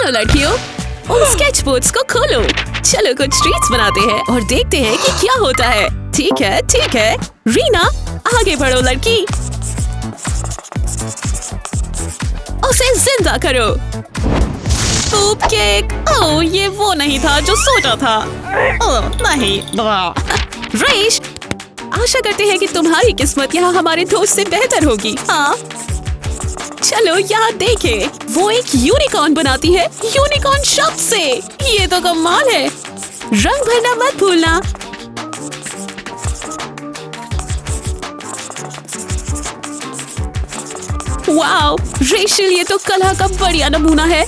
चलो लड़कियों, उन स्केच बोर्ड्स को खोलो। चलो कुछ ट्रीट्स बनाते हैं और देखते हैं कि क्या होता है। ठीक है। रीना, आगे बढ़ो लड़की। उसे जिंदा करो। पूप केक। ओह, ये वो नहीं था जो सोचा था। ओह नहीं। रेश, आशा करते हैं कि तुम्हारी किस्मत यहाँ हमारे दोस्त से बेहतर होगी। हाँ, चलो यहाँ देखें, वो एक यूनिकॉर्न बनाती है यूनिकॉर्न शब्द से। ये तो कमाल है। रंग भरना मत भूलना। वाओ रेशल, ये तो कला का बढ़िया नमूना है।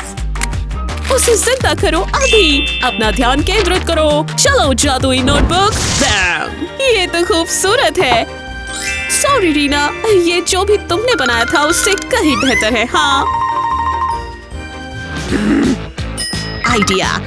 उसे जिंदा करो अभी। अपना ध्यान केंद्रित करो। चलो जादुई नोटबुक। ये तो खूबसूरत है। सॉरी रीना, ये जो भी तुमने बनाया था उससे कहीं बेहतर है। हाँ, आइडिया।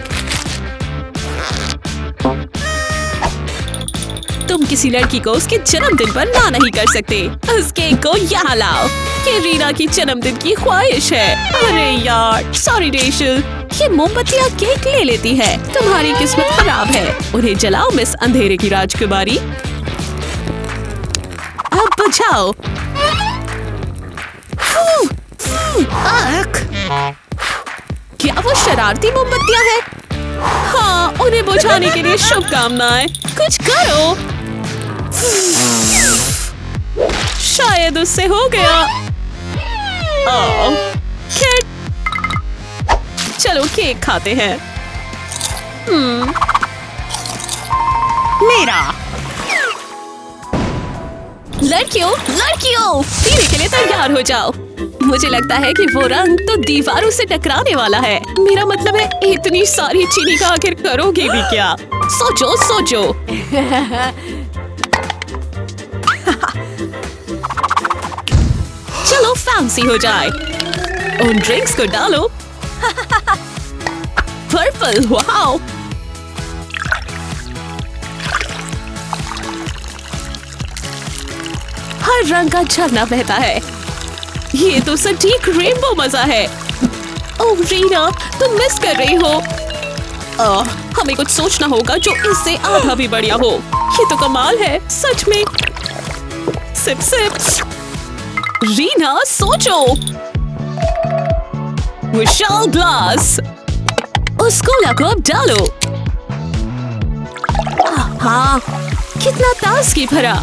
तुम किसी लड़की को उसके जन्मदिन पर ना नहीं कर सकते। उस केक को यहाँ लाओ। ये रीना की जन्मदिन की ख्वाहिश है। अरे यार, सॉरी रेशल, ये मोमबत्तियाँ केक ले लेती है। तुम्हारी किस्मत खराब है। उन्हें जलाओ मिस अंधेरे की राजकुमारी। अब बुझाओ। क्या वो शरारती मोमबत्तियाँ हैं? हाँ, उन्हें बुझाने के लिए शुभकामनाएं। कुछ करो। शायद उससे हो गया। चलो केक खाते हैं। मेरा। लड़कियों पीने के लिए तैयार हो जाओ। मुझे लगता है कि वो रंग तो दीवारों से टकराने वाला है। मेरा मतलब है, इतनी सारी चीनी का आखिर करोगे भी क्या? सोचो। चलो फैंसी हो जाए। उन ड्रिंक्स को डालो। Purple, wow. हर रंग का झरना बहता है। ये तो सटीक रेनबो मजा है। ओह रीना, तुम मिस कर रही हो। हमें कुछ सोचना होगा जो इससे आधा भी बढ़िया हो। ये तो कमाल है सच में। सिप। रीना सोचो। विशाल ग्लास। उस कोला को अब डालो। हाँ, कितना ताजगी भरा।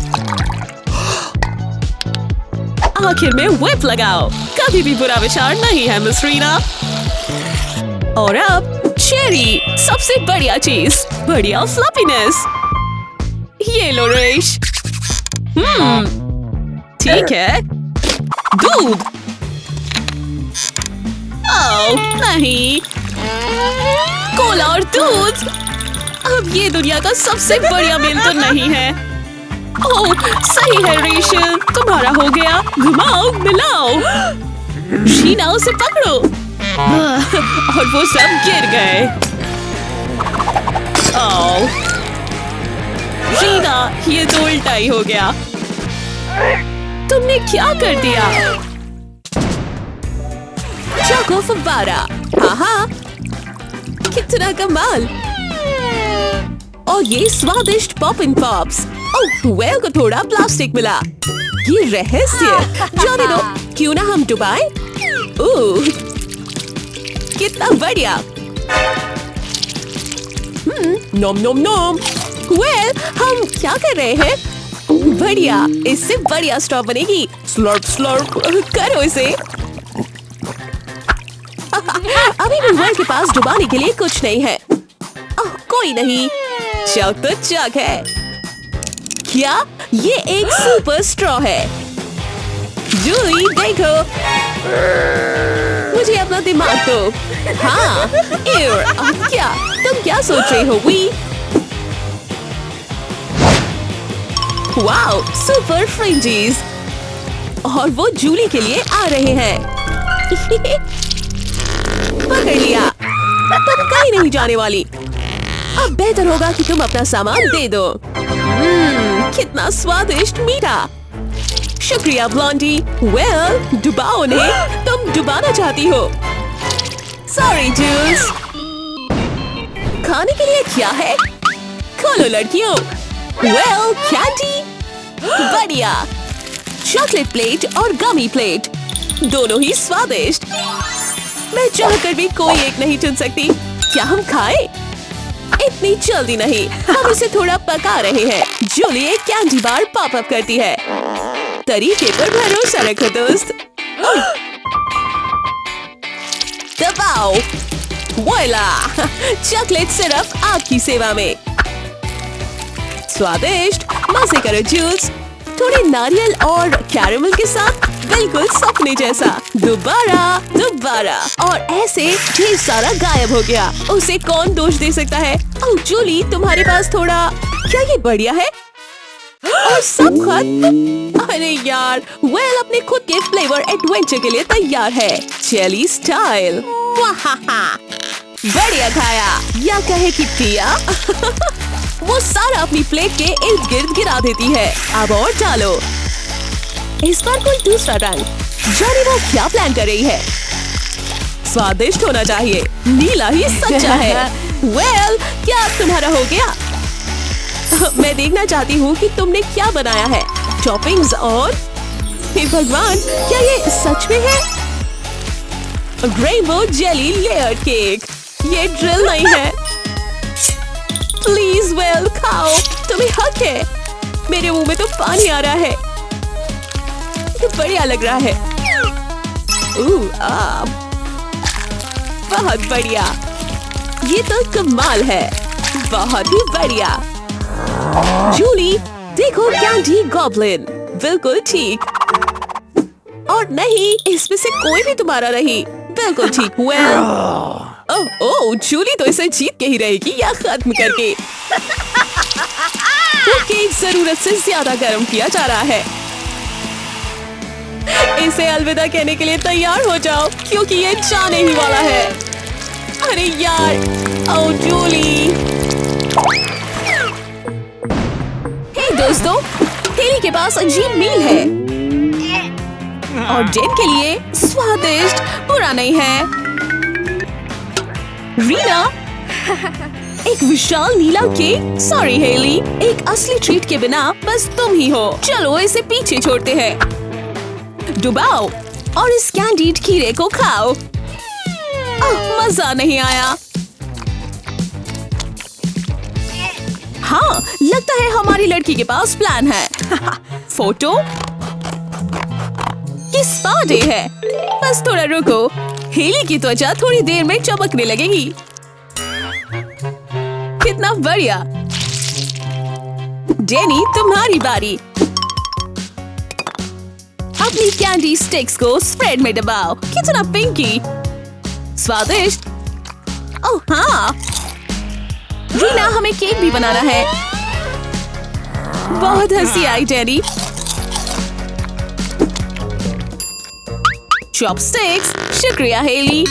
आखिर में व्हिप लगाओ। कभी भी बुरा विचार नहीं है मिस रीना। और अब चेरी, सबसे बढ़िया चीज। बढ़िया फ्लफीनेस। ये लो रेश। ठीक है। दूध। ओह नहीं, कोला और दूध। अब ये दुनिया का सबसे बढ़िया मेल तो नहीं है। ओह सही है रेशल, तुम्हारा हो गया। घुमाओ, मिलाओ। रीना, उसे पकड़ो। और वो सब गिर गए। ओह रीना, ये तो उल्टा ही हो गया। तुमने क्या कर दिया? चौको फव्वारा। हाँ, कितना कमाल। और ये स्वादिष्ट पॉपिंग पॉप्स। ओह, वेल को थोड़ा प्लास्टिक मिला। ये रहस्य। जाने दो, क्यों ना हम डुबाएं? ओह, कितना बढ़िया। नोम। वेल, हम क्या कर रहे हैं? बढ़िया, इससे बढ़िया स्ट्रॉ बनेगी। स्लर्प करो इसे। अभी भी वेल के पास डुबाने के लिए कुछ नहीं है। कोई नहीं, जग तो जग है। क्या ये एक सुपर स्ट्रॉ है? जूली देखो, मुझे अपना दिमाग दो। हाँ, अब क्या तुम क्या सोच रही हो? वाओ, सुपर फ्रिंजीज। और वो जूली के लिए आ रहे हैं। पकड़ लिया। तुम कहीं नहीं जाने वाली। अब बेहतर होगा कि तुम अपना सामान दे दो। कितना स्वादिष्ट मीठा। शुक्रिया ब्लॉन्डी। वेल, डुबाओ उन्हें। तुम डुबाना चाहती हो। Sorry dude. खाने के लिए क्या है? खोलो लड़कियों। Well, candy. बढ़िया। चॉकलेट प्लेट और गमी प्लेट, दोनों ही स्वादिष्ट। मैं चाहकर भी कोई एक नहीं चुन सकती। क्या हम खाएं? इतनी जल्दी नहीं, हम इसे थोड़ा पका रहे हैं। जूली एक कैंडी बार पॉप अप करती है। तरीके पर भरोसा रखो दोस्त। दबाओ। वोइला, चॉकलेट सिरप आपकी सेवा में। स्वादिष्ट, मजे करो जूल्स। थोड़े नारियल और कैरेमल के साथ बिल्कुल सपने जैसा। दोबारा दोबारा, और ऐसे ढेर सारा गायब हो गया। उसे कौन दोष दे सकता है? ओह जूली, तुम्हारे पास थोड़ा, क्या ये बढ़िया है? और सब खत्म। अरे यार, वेल अपने खुद के फ्लेवर एडवेंचर के लिए तैयार है। Jelly style. बढ़िया खाया, या कहे कि पिया। वो सारा अपनी प्लेट के इर्द गिर्द गिरा देती है। अब और डालो। इस बार कोई दूसरा रंग। जाने वो क्या प्लान कर रही है? स्वादिष्ट होना चाहिए। नीला ही सच्चा है। वेल, क्या अब तुम्हारा हो गया? मैं देखना चाहती हूँ कि तुमने क्या बनाया है। टॉपिंग्स और, हे भगवान, क्या ये सच में है? Rainbow jelly layer cake. ये ड्रिल नहीं है। प्लीज वेल खाओ, तुम्हें हक है। मेरे मुंह में तो पानी आ रहा है। ये बढ़िया लग रहा है। बहुत बढ़िया। ये तो कमाल है। बहुत ही बढ़िया। जूली, देखो कैंडी गॉब्लिन। बिल्कुल ठीक। और नहीं, इसमें से कोई भी तुम्हारा नहीं। बिल्कुल ठीक। वेल, ओह जूली तो इसे जीत के ही रहेगी या खत्म करके। तो केक जरूरत से ज्यादा गर्म किया जा रहा है। इसे अलविदा कहने के लिए तैयार हो जाओ, क्योंकि ये जाने ही वाला है। अरे यार, ओह जूली। हे दोस्तों, हेली के पास अजीब मील है और जेन के लिए स्वादिष्ट, बुरा नहीं है। रीना, एक विशाल नीला केक। सॉरी हेली, एक असली ट्रीट के बिना बस तुम ही हो। चलो इसे पीछे छोड़ते हैं। डुबाओ और इस कैंडीड खीरे को खाओ। मजा नहीं आया। हाँ, लगता है हमारी लड़की के पास प्लान है। फोटो? ये स्पा डे है। बस थोड़ा रुको, हेली की त्वचा थोड़ी देर में चमकने लगेगी। कितना बढ़िया। जेनी, तुम्हारी बारी। अपनी कैंडी स्टिक्स को स्प्रेड में दबाओ। कितना पिंकी। स्वादिष्ट। ओह हाँ, रीना, हमें केक भी बनाना है। बहुत हंसी आई जेनी। चॉपस्टिक्स। शुक्रिया हेली।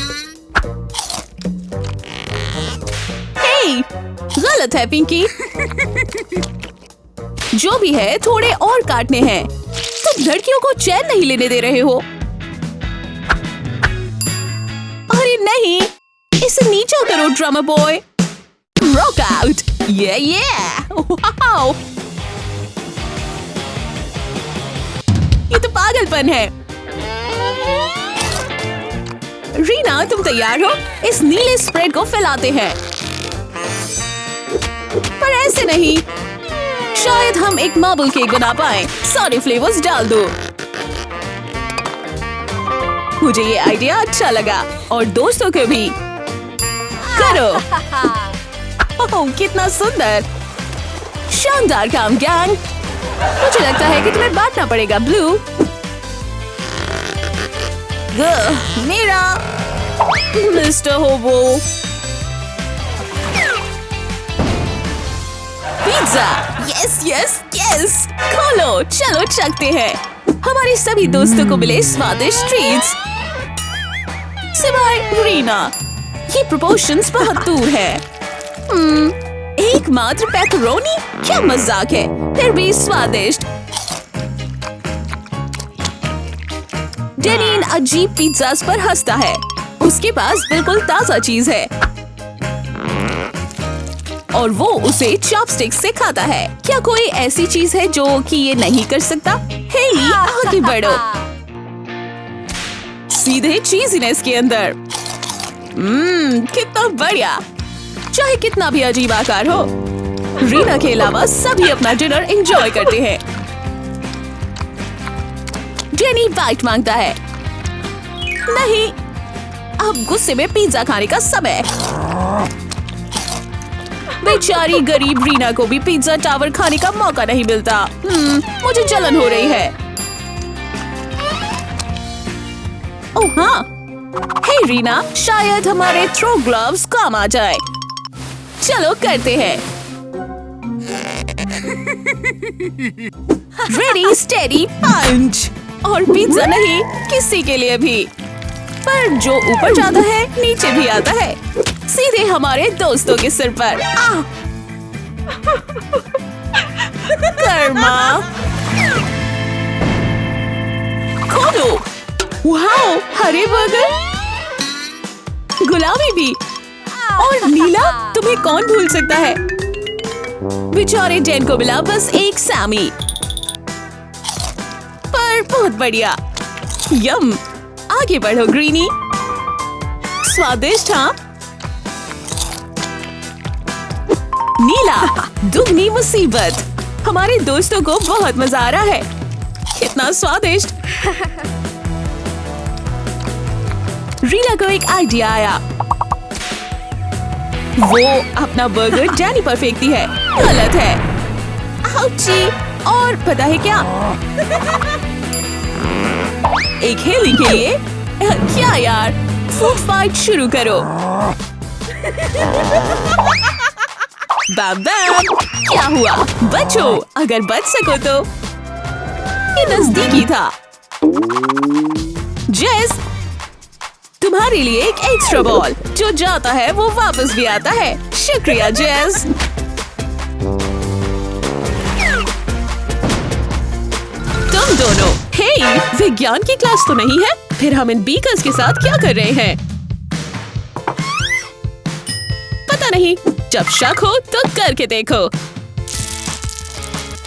हे, गलत है पिंकी। जो भी है, थोड़े और काटने हैं। तुम लड़कियों को चैन नहीं लेने दे रहे हो। अरे नहीं, इसे नीचा करो ड्रामा बॉय। Rock out. ये वाओ, ये तो पागलपन है। रीना, तुम तैयार हो? इस नीले स्प्रेड को फैलाते हैं, पर ऐसे नहीं। शायद हम एक मार्बल केक बना पाए। सारे फ्लेवर्स डाल दो। मुझे ये आइडिया अच्छा लगा और दोस्तों को भी। करो। ओह, कितना सुंदर। शानदार काम गैंग। मुझे लगता है कि तुम्हें बांटना पड़ेगा ब्लू। मेरा मिस्टर होबो। पिज्जा। Yes yes yes. खोलो, चलो चखते हैं। हमारे सभी दोस्तों को मिले स्वादिष्ट ट्रीट्स, सिवाय रीना। ये प्रोपोर्शंस बहुत दूर है। एकमात्र पेपरोनी, क्या मजाक है। फिर भी स्वादिष्ट। डेनिन अजीब पिज्जास पर हंसता है। उसके पास बिल्कुल ताजा चीज है। और वो उसे चॉपस्टिक से खाता है। क्या कोई ऐसी चीज है जो कि ये नहीं कर सकता? हेली, आगे बढ़ो। सीधे चीज़ीनेस के अंदर। कितना बढ़िया। चाहे कितना भी अजीब आकार हो, रीना के अलावा सभी अपना डिनर एंजॉय करते हैं। जेनी बाइट मांगता है। नहीं, अब गुस्से में पिज्जा खाने का समय। बेचारी गरीब रीना को भी पिज्जा टावर खाने का मौका नहीं मिलता। मुझे जलन हो रही है। ओह हाँ, हे रीना, शायद हमारे थ्रो ग्लव्स काम आ जाए। चलो करते हैं। रेडी स्टेडी पंच। और पिज्जा नहीं, किसी के लिए भी। पर जो ऊपर जाता है नीचे भी आता है, सीधे हमारे दोस्तों के सिर पर। कर्मा, खोलो। वाओ, हरे बर्गर, गुलाबी भी और नीला, तुम्हें कौन भूल सकता है। बेचारे डैन को मिला बस एक सैमी, पर बहुत बढ़िया। यम, आगे बढ़ो ग्रीनी। स्वादिष्ट हाँ। नीला, दुगनी मुसीबत। हमारे दोस्तों को बहुत मजा आ रहा है। कितना स्वादिष्ट। रीना को एक आइडिया आया। वो अपना बर्गर डैनी पर फेंकती है। गलत है। आउची। और पता है क्या, एक हेली के लिए। क्या यार, फूड फाइट शुरू करो। बैम बैम। क्या हुआ? बचो, अगर बच सको तो। ये नजदीकी था। जेस, तुम्हारे लिए एक एक्स्ट्रा बॉल। जो जाता है वो वापस भी आता है। शुक्रिया जेस। तुम दोनों, हे, विज्ञान की क्लास तो नहीं है? फिर हम इन बीकर्स के साथ क्या कर रहे हैं? पता नहीं, जब शक हो तो करके देखो।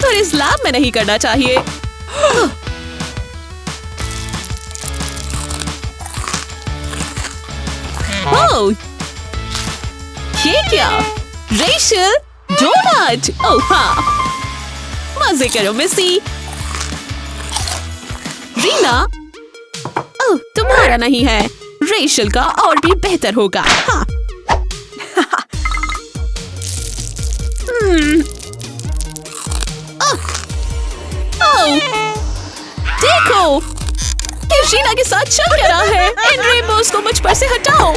पर इस लैब में नहीं करना चाहिए। ओह, ये क्या? Racial, donut. ओह हाँ, मजे करो मिसी। रीना, ओह, तुम्हारा नहीं है। रेशल का और भी बेहतर होगा। हाँ। देखो, ये रीना के साथ चल क्या रहा है। इन रेनबोस को मुझ पर से हटाओ।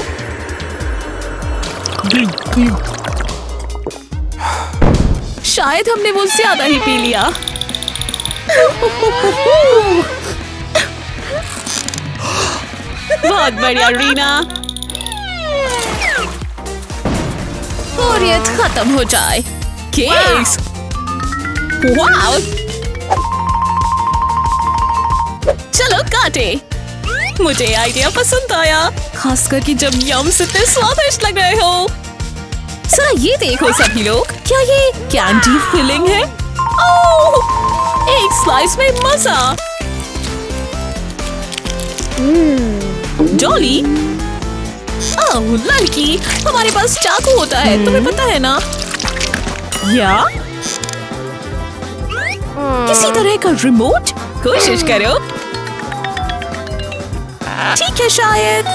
शायद हमने वो ज्यादा ही पी लिया। बहुत बढ़िया रीना। बोरियत खत्म हो जाए। केक्स, वाव। चलो काटे। मुझे आइडिया पसंद आया, खासकर कि जब यम्स इतने स्वादिष्ट लग रहे हो। जरा ये देखो सभी लोग, क्या ये कैंडी फिलिंग है? ओह, एक स्लाइस में मजा। डॉली, ओह लड़की, हमारे पास चाकू होता है, तुम्हें पता है ना? या किसी तरह का रिमोट? कोशिश करो। ठीक है शायद।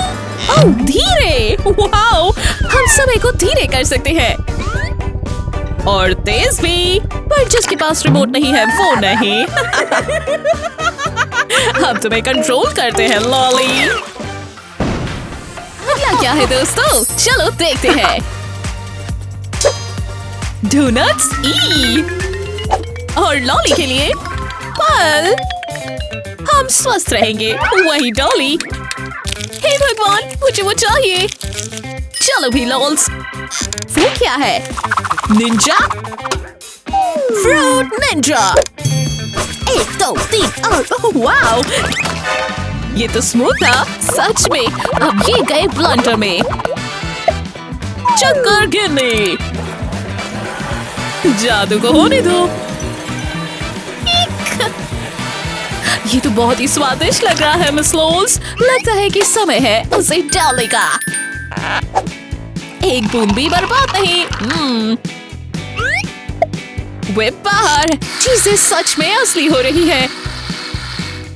ओह धीरे, वाओ, हम समय को धीरे कर सकते हैं और तेज भी। पर जिसके पास रिमोट नहीं है वो नहीं। हम तुम्हें कंट्रोल करते हैं लॉली। अगला क्या है दोस्तों? चलो देखते हैं। डोनट्स ई और लॉली के लिए फल। हम स्वस्थ रहेंगे, वही डॉली। हे भगवान, मुझे वो चाहिए। चलो भी लॉल्स। वो क्या है? निंजा? Fruit Ninja. 1 2 3 और वाओ, ये तो स्मूथ था सच में। अब ये गए ब्लंटर में। चक्कर गिरने। जादू को होने दो। ये तो बहुत ही स्वादिष्ट लग रहा है मिस लोल्स। लगता है कि समय है उसे डालने का। एक बूंद भी बर्बाद नहीं। वे बाहर। चीजें सच में असली हो रही है।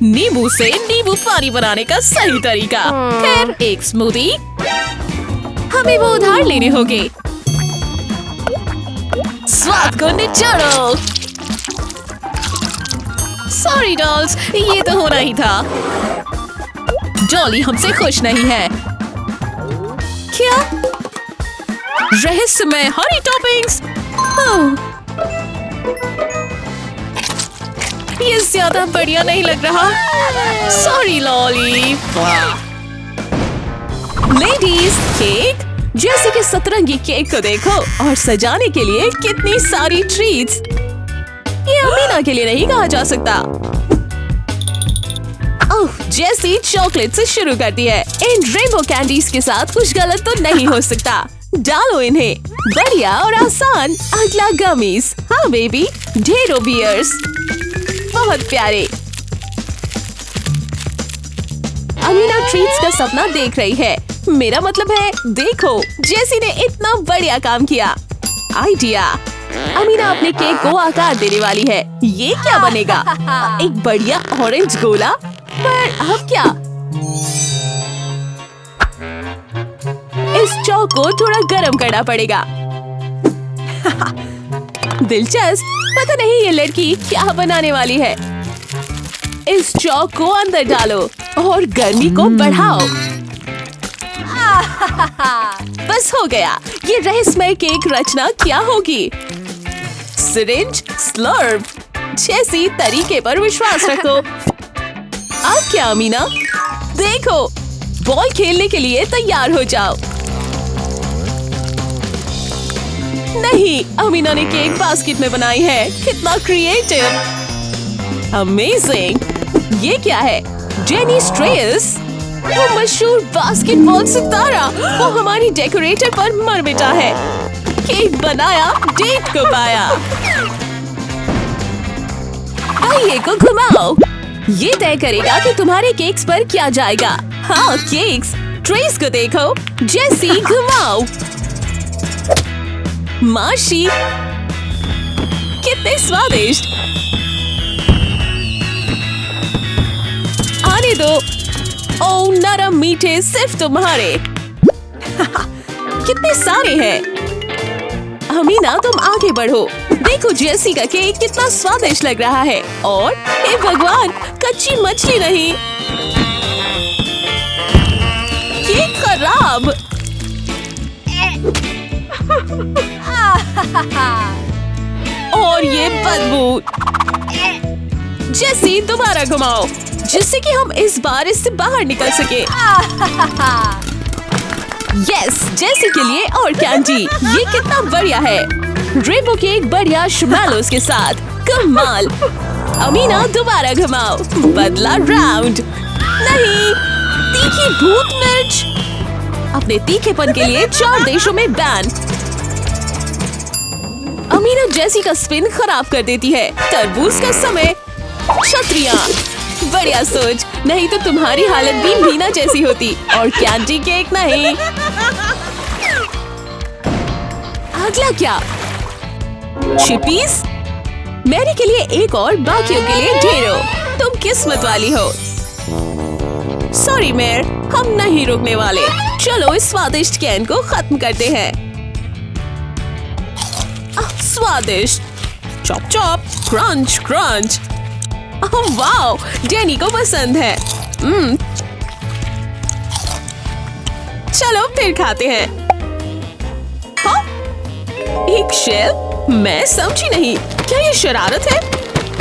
नींबू से नींबू पानी बनाने का सही तरीका। खैर एक स्मूदी। हमें वो उधार लेने होंगे। स्वाद को निचोड़ो। सॉरी डॉल्स, ये तो होना ही था। डॉली हमसे खुश नहीं है। क्या? रहस्यमय हरी टॉपिंग्स। ये ज्यादा बढ़िया नहीं लग रहा। Sorry lolly. Ladies, cake. जैसे कि सतरंगी केक को देखो और सजाने के लिए कितनी सारी ट्रीट्स। ये अमीना के लिए नहीं कहा जा सकता। ओह, जैसी चॉकलेट से शुरू करती है। इन रेनबो कैंडीज के साथ कुछ गलत तो नहीं हो सकता। डालो इन्हें। बढ़िया और आसान। अगला गमीज। हाँ बेबी, ढेरों बियर्स। बहुत प्यारे। अमीना ट्रीट्स का सपना देख रही है। मेरा मतलब है, देखो जेसी ने इतना बढ़िया काम किया। आइडिया। अमीना अपने केक को आकार देने वाली है। ये क्या बनेगा? एक बढ़िया ऑरेंज गोला। पर अब क्या? इस चौक को थोड़ा गरम करना पड़ेगा। दिलचस्प। पता नहीं ये लड़की क्या बनाने वाली है। इस चौक को अंदर डालो और गर्मी को बढ़ाओ। बस हो गया। ये रहस्यमय केक रचना क्या होगी? Syringe, slurp. जैसी तरीके पर विश्वास रखो। अब क्या अमीना? देखो, बॉल खेलने के लिए तैयार हो जाओ। नहीं, अमीना ने केक बास्केट में बनाई है। कितना क्रिएटिव। अमेजिंग। ये क्या है? जेनी स्ट्रेयस, वो मशहूर बास्केटबॉल सितारा। वो हमारी डेकोरेटर पर मर मिटा है। केक बनाया, डेट को पाया। पहिए को घुमाओ। ये तय करेगा कि तुम्हारे केक्स पर क्या जाएगा। हाँ, केक्स। ट्रेस को देखो। जैसी घुमाओ। माशी, कितने स्वादिष्ट। आने दो। ओ नरम मीठे सिर्फ तुम्हारे। कितने सारे हैं। अमीना, तुम आगे बढ़ो। देखो जेसी का केक कितना स्वादिष्ट लग रहा है। और हे भगवान, कच्ची मछली नहीं। केक खराब। और ये बदबू। जेसी, दोबारा घुमाओ जिससे कि हम इस बार इससे बाहर निकल सके। यस, जेसी के लिए और कैंडी। ये कितना बढ़िया है। रेनबो केक बढ़िया श्मैलोस के साथ। कमाल। अमीना, दोबारा घुमाओ। बदला राउंड। नहीं, तीखी भूत मिर्च। अपने तीखेपन के लिए 4 देशों में बैन। अमीना जेसी का स्पिन खराब कर देती है। तरबूज का समय। छतरियाँ। बढ़िया सोच। नहीं तो तुम्हारी हालत भी मीना जैसी होती। और कैंडी केक नहीं। अगला क्या? चिपीज। मैरी के लिए एक और बाकियों के लिए ढेरों। तुम किस्मत वाली हो। सॉरी मेयर, हम नहीं रुकने वाले। चलो इस स्वादिष्ट कैन को खत्म करते हैं। स्वादिष्ट। Chop chop, crunch crunch. Oh wow, Danny को पसंद है। चलो फिर खाते हैं। हाँ? एक शेल? मैं समझी नहीं। क्या ये शरारत है?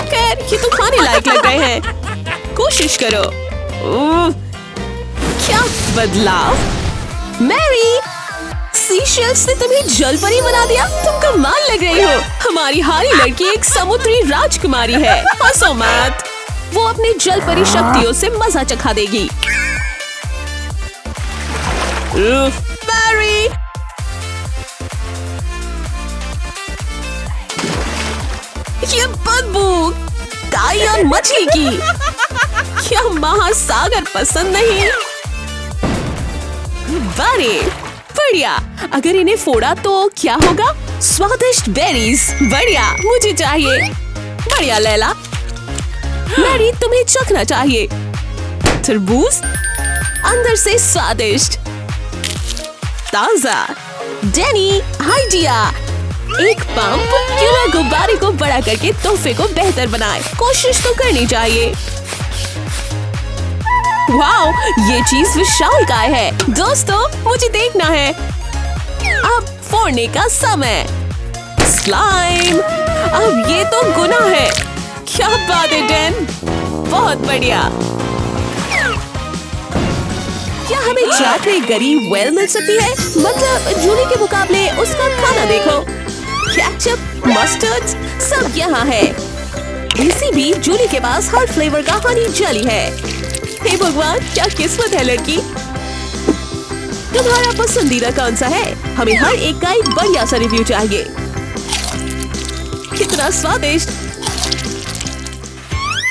खैर, ये तो खाने लायक लग रहे हैं। कोशिश करो। क्या बदलाव? मैरी, सीशेल्स ने तुम्हें जलपरी बना दिया। तुम कमाल लग रही हो। हमारी हारी लड़की एक समुद्री राजकुमारी है। हंसो मत। वो अपनी जलपरी शक्तियों से मजा चखा देगी। मैरी, ये बदबू काई और मछली की। क्या महासागर पसंद नहीं? अरे बढ़िया, अगर इन्हें फोड़ा तो क्या होगा? स्वादिष्ट बेरीज, बढ़िया, मुझे चाहिए। बढ़िया लैला, मैरी तुम्हें चखना चाहिए। तरबूज अंदर से स्वादिष्ट, ताजा। डैनी आइडिया, एक पंप क्यों ना गुब्बारे को बड़ा करके तोहफे को बेहतर बनाए। कोशिश तो करनी चाहिए। वाओ, ये चीज विशालकाय है। दोस्तों मुझे देखना है। अब फोड़ने का समय। स्लाइम, अब ये तो गुनाह है। क्या बात है डैन, बहुत बढ़िया। क्या हमें चाट में गरीब वेल मिल सकती है? मतलब जूली के मुकाबले उसका खाना देखो। केचप, मस्टर्ड सब यहाँ है। इसी भी जूली के पास हर फ्लेवर का हनी जेली है। हे भगवान, क्या किस्मत है लड़की। तुम्हारा पसंदीदा कौन सा है? हमें हर एक का एक बढ़िया सा रिव्यू चाहिए। कितना स्वादिष्ट।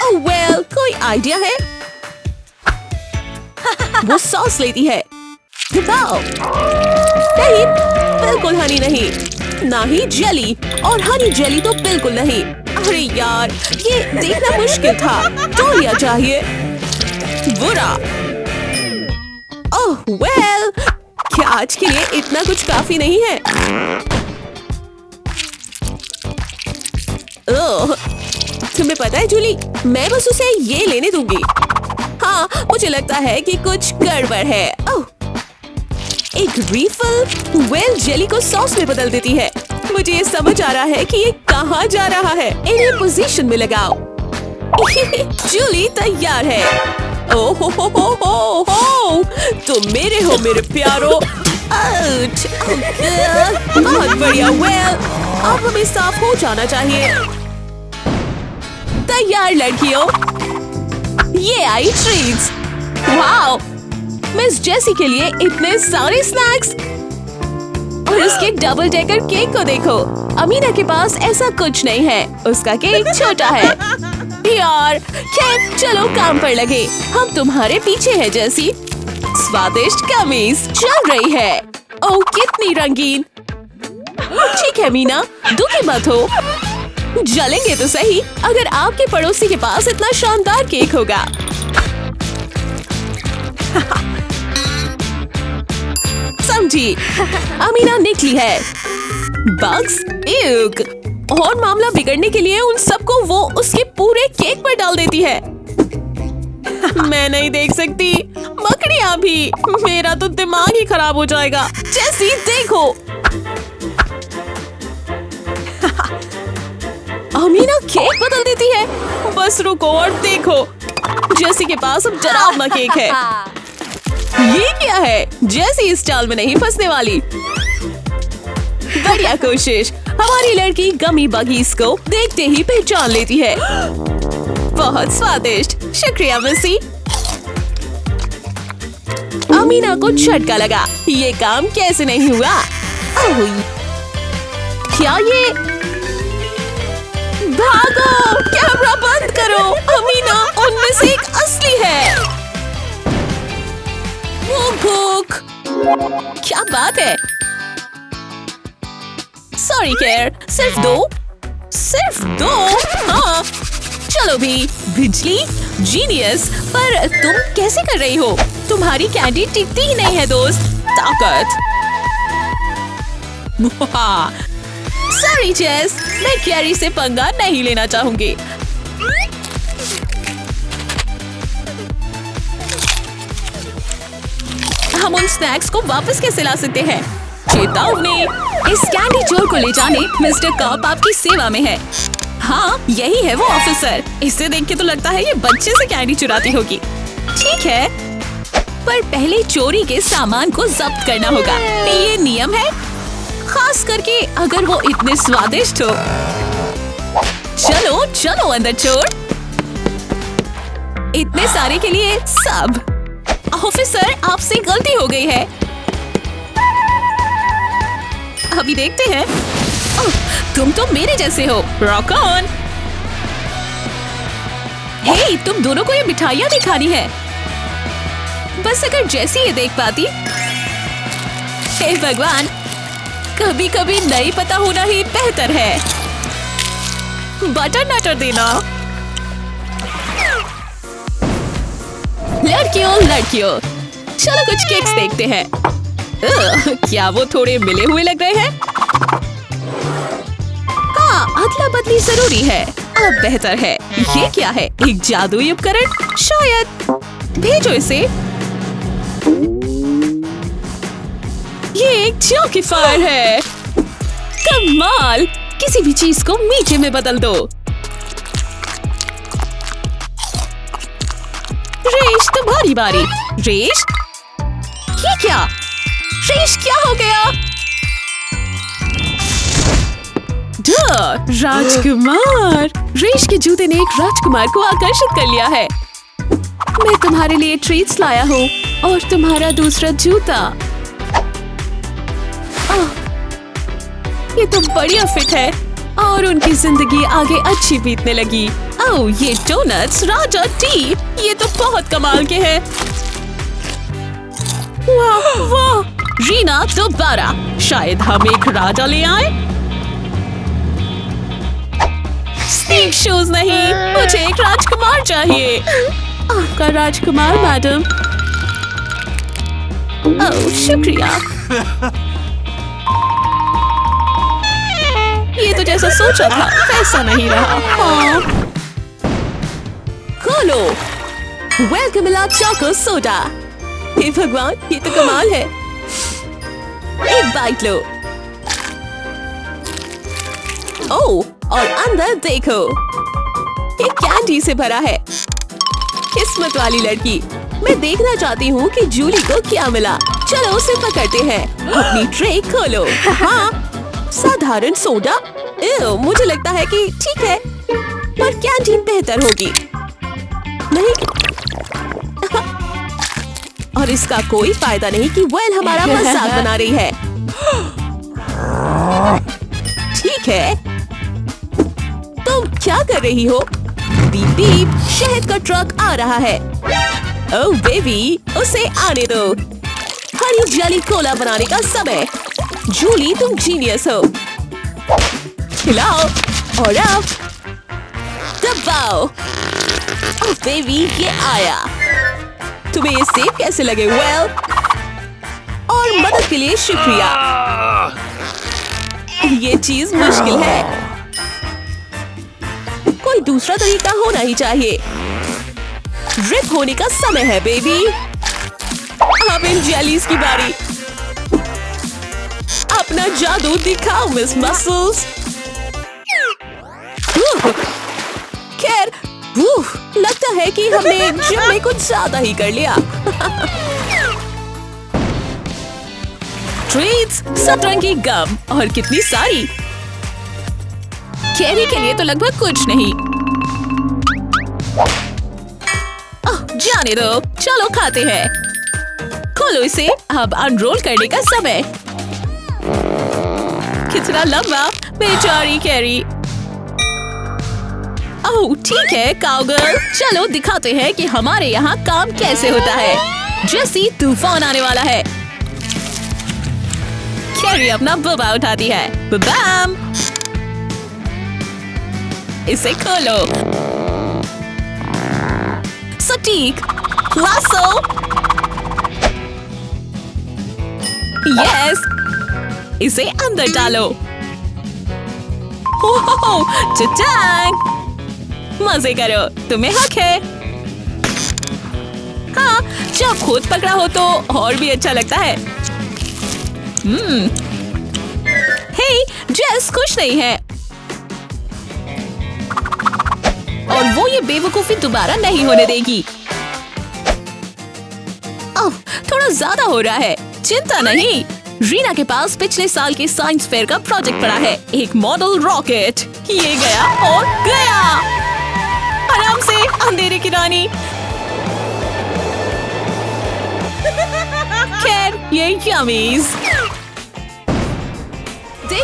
ओह वेल, कोई आइडिया है? वो सॉस लेती है। नहीं, बिल्कुल हनी नहीं, ना ही जेली, और हनी जेली तो बिल्कुल नहीं। अरे यार, ये देखना मुश्किल था। तो लिया चाहिए। बुरा। ओह वेल, क्या आज के लिए इतना कुछ काफी नहीं है? ओह, तुम्हें पता है जूली, मैं बस उसे ये लेने दूंगी। हाँ, मुझे लगता है कि कुछ गड़बड़ है। ओह, एक रीफिल वेल जेली को सॉस में बदल देती है। मुझे ये समझ आ रहा है कि ये कहाँ जा रहा है। इन्हें पोजीशन में लगाओ। जूली तैयार है। ओह हो, तुम मेरे हो मेरे प्यारो। आउच, बहुत बढ़िया वेल, अब हमें साफ हो जाना चाहिए। तैयार लड़कियों, ये आई ट्रीट्स। वाओ, मिस जेसी के लिए इतने सारे स्नैक्स, और इसके डबल डेकर केक को देखो। अमीना के पास ऐसा कुछ नहीं है, उसका केक छोटा है। यार, खैर चलो काम पर लगे। हम तुम्हारे पीछे हैं जेसी। स्वादिष्ट कमीज चल रही है। ओह कितनी रंगीन। ठीक है मीना, दुखी मत हो, जलेंगे तो सही अगर आपके पड़ोसी के पास इतना शानदार केक होगा। समझी, अमीना निकली है। बग्स, ईक। और मामला बिगड़ने के लिए उन सबको वो उसके पूरे केक पर डाल देती है। मैं नहीं देख सकती। मकड़ियाँ भी, मेरा तो दिमाग ही खराब हो जाएगा। जेसी देखो। अमीना केक बदल देती है। बस रुको और देखो, जेसी के पास अब डरावना केक है। ये क्या है? जेसी इस चाल में नहीं फंसने वाली। बढ़िया कोशिश। हमारी लड़की गमी बगीज को देखते ही पहचान लेती है। बहुत स्वादिष्ट, शुक्रिया मिसी। अमीना को झटका लगा। ये काम कैसे नहीं हुआ? क्या ये? भागो, कैमरा बंद करो। अमीना उनमें से एक असली है। वो कुक, क्या बात है? सॉरी केयर, सिर्फ दो। हाँ चलो भी। बिजली जीनियस, पर तुम कैसे कर रही हो? तुम्हारी कैंडी टिकती ही नहीं है दोस्त। ताकत। सॉरी जेस, मैं कैरी से पंगा नहीं लेना चाहूंगी। हम उन स्नैक्स को वापस कैसे ला सकते हैं? चेतावनी, इस कैंडी चोर को ले जाने मिस्टर कॉप आपकी सेवा में है। हाँ, यही है वो ऑफिसर। इसे देख के तो लगता है ये बच्चे से कैंडी चुराती होगी। ठीक है, पर पहले चोरी के सामान को जब्त करना होगा। ये नियम है, खास करके अगर वो इतने स्वादिष्ट हो। चलो चलो अंदर चोर। इतने सारे के लिए सब। ऑफिसर, आपसे गलती हो गई है। अभी देखते हैं। ओह, तुम तो मेरे जैसे हो। Rock on. हे, तुम दोनों को ये मिठाइयाँ भी खानी है। बस अगर जैसी ये देख पाती। हे भगवान, कभी कभी नहीं पता होना ही बेहतर है। बटर नटर देना। लड़कियों लड़कियों, चलो कुछ केक्स देखते हैं। क्या वो थोड़े मिले हुए लग रहे हैं? हाँ, अदला बदली जरूरी है। अब बेहतर है। ये क्या है? एक जादुई उपकरण? शायद। भेजो इसे। ये एक चौकीफायर है। कमाल! किसी भी चीज को मीठे में बदल दो। रेश, तुम्हारी बारी। रेश, ये क्या? रेश, क्या हो गया? राजकुमार! रेश के जूते ने एक राजकुमार को आकर्षित कर लिया है। मैं तुम्हारे लिए ट्रीट्स लाया हूँ और तुम्हारा दूसरा जूता। ये तो बढ़िया फिट है और उनकी जिंदगी आगे अच्छी बीतने लगी। ओह, ये डोनट्स राजा टी, ये तो बहुत कमाल के हैं। वाह वाह! रीना दोबारा। शायद हम एक राजा ले आए। स्नीक शूज नहीं, मुझे एक राजकुमार चाहिए। आपका राजकुमार मैडम। ओह, शुक्रिया। ये तो जैसा सोचा था वैसा नहीं रहा। हाँ। खोलो। वेलकम मिला चोको सोडा। हे भगवान, ये तो कमाल है। एक बाइट लो। ओह, और अंदर देखो, ये कैंडी से भरा है। किस्मत वाली लड़की। मैं देखना चाहती हूँ कि जूली को क्या मिला। चलो उसे पकड़ते हैं। अपनी ट्रे खोलो। हाँ, साधारण सोडा। मुझे लगता है कि ठीक है, पर कैंटीन बेहतर होगी। नहीं। और इसका कोई फायदा नहीं कि वेल हमारा मजाक बना रही है। ठीक है, तुम क्या कर रही हो? बीप बीप, शहद का ट्रक आ रहा है। ओह बेबी, उसे आने दो। हरी जली कोला बनाने का समय। जूली, तुम जीनियस हो। खिलाओ और अब दबाओ। ओह बेबी, ये आया। तुम्हें ये सेब कैसे लगे? वेल, और मदद के लिए शुक्रिया। ये चीज मुश्किल है। कोई दूसरा तरीका होना ही चाहिए। रिप होने का समय है बेबी। अब इन जेलीज की बारी। अपना जादू दिखाओ मिस मसल्स। खैर, लगता है कि हमने जिम में कुछ ज्यादा ही कर लिया। ट्रीट्स, सतरंगी गम और कितनी सारी। कैरी के लिए तो लगभग कुछ नहीं। जाने दो, चलो खाते हैं। खोलो इसे। अब अनरोल करने का समय। कितना लंबा, बेचारी कैरी। ओह ठीक है काउगर्ल, चलो दिखाते हैं कि हमारे यहाँ काम कैसे होता है। जैसी तूफान आने वाला है। कैरी अपना बुबा उठाती है। बम! इसे खोलो। सटीक। लासो। यस, इसे अंदर डालो। ओह, चटांग! मजे करो, तुम्हें हक है। हाँ, जब खुद पकड़ा हो तो और भी अच्छा लगता है। हे, जेस खुश नहीं है और वो ये बेवकूफी दोबारा नहीं होने देगी। ओह, थोड़ा ज्यादा हो रहा है। चिंता नहीं, रीना के पास पिछले साल के साइंस फेयर का प्रोजेक्ट पड़ा है। एक मॉडल रॉकेट। ये गया और गया। आराम से, अंधेरे की रानी। खैर, ये यमीज।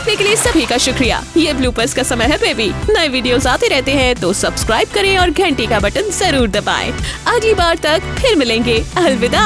देखने के लिए सभी का शुक्रिया। ये ब्लूपर्स का समय है बेबी। नए वीडियोस आते रहते हैं तो सब्सक्राइब करें और घंटी का बटन जरूर दबाएं। अगली बार तक फिर मिलेंगे। अलविदा।